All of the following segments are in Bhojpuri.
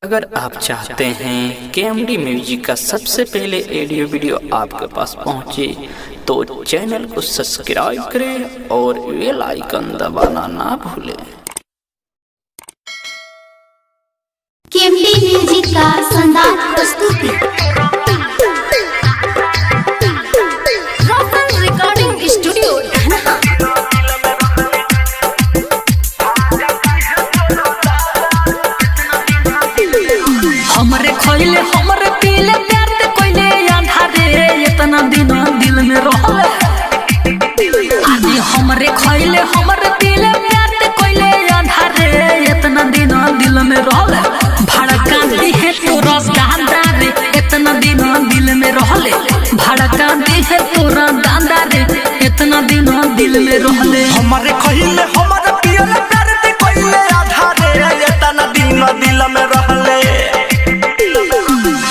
अगर आप चाहते हैं कि एमडी म्यूजिक का सबसे पहले ऑडियो वीडियो आपके पास पहुंचे तो चैनल को सब्सक्राइब करें और बेल आइकन दबाना ना भूलें। एमडी म्यूजिक का शानदार प्रस्तुति रॉकन रिकॉर्डिंग स्टूडियो हमरे खोइले हमरे पीले प्यार ते कोइले अंधारे इतना दिन दिल में रहले आदि हमरे खोइले हमरे पीले प्यार ते कोइले अंधारे इतना दिन दिल में रहले भड़का दी है तोरा दादा रे इतना दिन दिल में रहले भड़का दी है तोरा दादा रे इतना दिन दिल में रहले हमरे खोइले हमरे पीले प्यार ते कोइले अंधारे इतना दिन दिल में रहले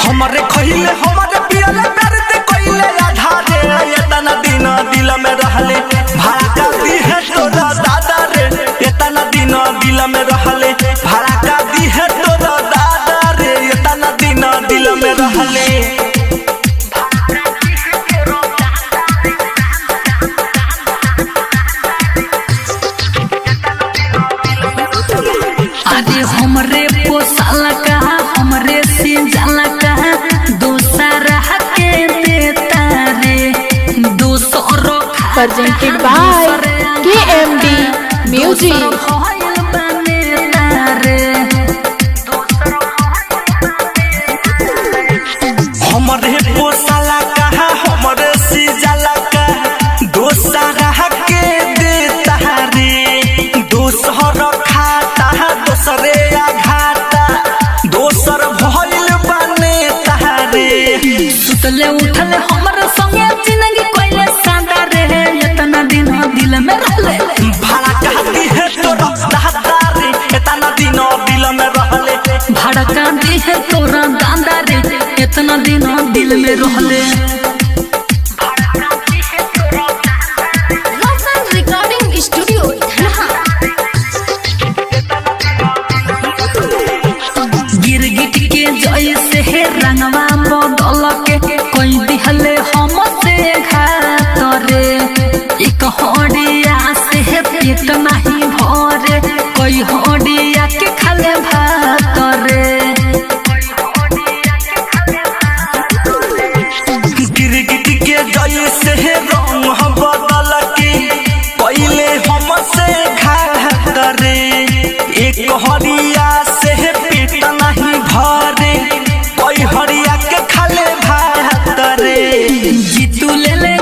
हमरे खोइले हमरे पीले प्यार ते कोइले आधारे इतना दिन दिल में रहले भड़का दी है तोरा दादा रे इतना दिन दिल में रहले भड़का दी है तोरा दादा रे इतना दिन दिल में रहले आदि हमरे पोसाला कहा हमरे सिंजाला कहा दूसरा के देता रे दूसरो presented by KMD Music। हमरे पोसाला कहा हमरे सिंजाला कहा दूसरा के देता रे दूसर खाता दूसरे घाटा दोसर भइल बने तारे सुतले उठले हमर संगे जिंदगी कोइले सादा रे इतना दिन दिल में रहले भाड़ा कहती है तोरा दादा रे इतना दिन दिल में रहले भड़का दी है तोरा दादा रे इतना दिन दिल में रहले रॉकन रिकॉर्डिंग स्टूडियो गिरगिट के जैसे है रंगवा बदल के कोई दिहले हम से घात रे एक हडिया से पेट नहीं भरे कोई हडिया के खाले भात रे गिरगिट के जैसे रंग बदल के पहले हम से घात रे एक हरिया से पेट नहीं भरे कोई हरिया के खाले भात रे जीतू ले ले